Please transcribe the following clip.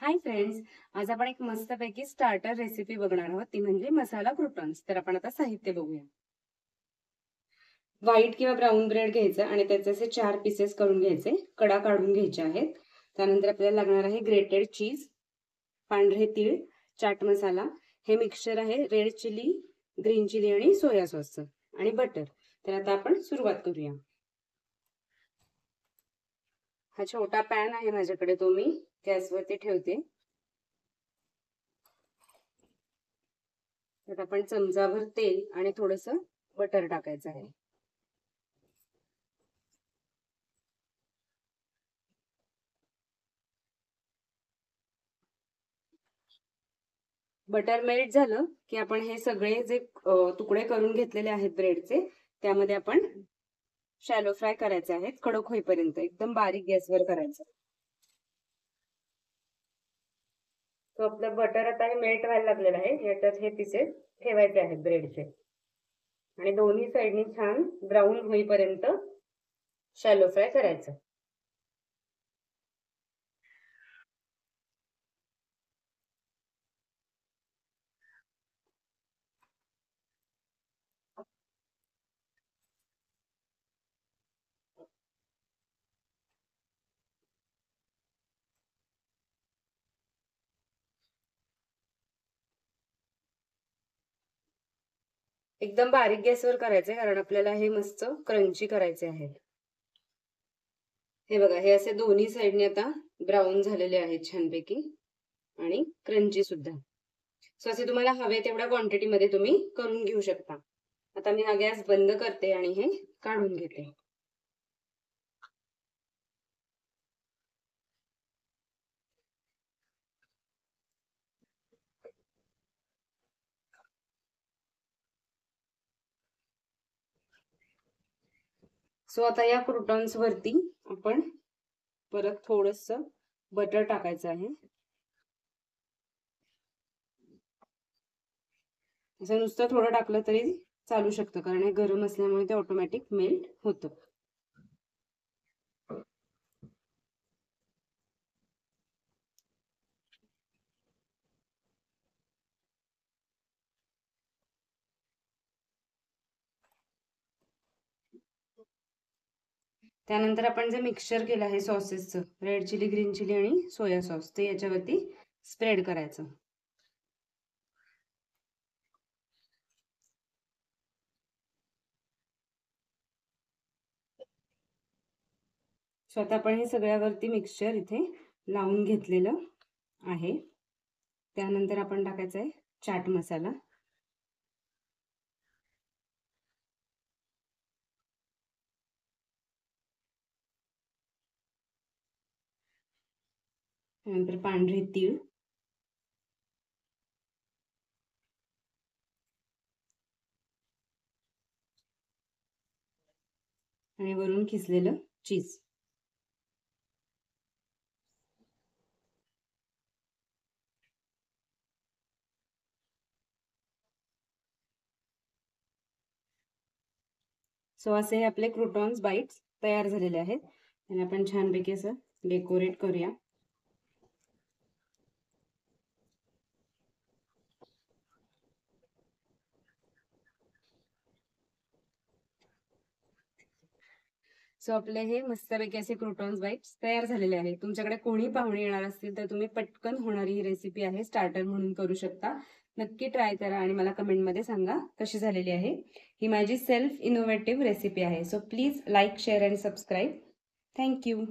Hi friends, आज आपण एक मस्तपैकी स्टार्टर रेसिपी बघणार आहोत, ती म्हणजे मसाला क्रूटॉन्स। तर आपण आता साहित्य बघूया। व्हाईट किंवा ब्राऊन ब्रेड घ्यायचं आणि त्याचे असे 4 पीसेस करून घ्यायचे, कडा काढून घ्यायचे आहेत। त्यानंतर आपल्याला लागणार आहे ग्रेटेड चीज, पांढरे तीळ, चाट मसाला, हे मिक्सचर आहे रेड चिली, ग्रीन चिली आणि सोया सॉसचं, आणि बटर। तर आता आपण सुरुवात करूया। हा छोटा पॅन आहे माझ्याकडे, तो मी गॅसवरती ठेवते। त्यात आपण चमचाभर तेल आणि थोडंसं बटर टाकायचं आहे। बटर मेल्ट झालं की आपण हे सगळे जे तुकडे करून घेतलेले आहेत ब्रेडचे, त्यामध्ये आपण शॅलो फ्राय करायचे आहेत, कडक होईपर्यंत एकदम बारीक गॅसवर करायचं। तो आपलं बटर आता हे मेल्ट व्हायला लागलेलं आहे, याच्यात हे पीसेस ठेवायचे आहेत ब्रेडचे, आणि दोन्ही साइडनी छान ब्राऊन होईपर्यंत शॅलो फ्राय करायचं। एकदम बारीक गॅसवर करायचंय, कारण आपल्याला हे मस्त क्रंची करायचे आहेत। हे बघा, हे असे दोन्ही साइडने आता ब्राऊन झालेले आहेत छानपैकी, आणि क्रंची सुद्धा। सो असे तुम्हाला हवे तेवढ्या क्वांटिटीमध्ये तुम्ही करून घेऊ शकता। आता मी हा गॅस बंद करते आणि हे काढून घेते। सो आता या क्रूटॉन्स वरती आपण परत थोडंसं बटर टाकायचं आहे। असं नुसतं थोडं टाकलं तरी चालू शकतं, कारण हे गरम असल्यामुळे ते ऑटोमॅटिक मेल्ट होतं। त्यानंतर आपण जे मिक्सचर केलं आहे सॉसेसचं, रेड चिली, ग्रीन चिली आणि सोया सॉस, ते याच्यावरती स्प्रेड करायचं। सो आता आपण हे सगळ्यावरती मिक्सचर इथे लावून घेतलेलं आहे। त्यानंतर आपण टाकायचं आहे चाट मसाला, त्यानंतर पांढरे तीळ, आणि वरून खिसलेलं चीज। सो असे हे आपले क्रूटॉन्स बाईट्स तयार झालेले आहेत, आणि आपण छानपैकी असं डेकोरेट करूया। सो आपले हे मस्तपैकी असे क्रूटॉन्स बाईट्स तयार झालेले आहेत। तुमच्याकडे कोणी पाहुणे येणार असतील तर तुम्ही पटकन होणारी ही रेसिपी आहे, स्टार्टर म्हणून करू शकता। नक्की ट्राय करा आणि मला कमेंटमध्ये सांगा कशी झालेली आहे। ही माझी सेल्फ इनोव्हेटिव्ह रेसिपी आहे। So please like, share and subscribe. Thank you.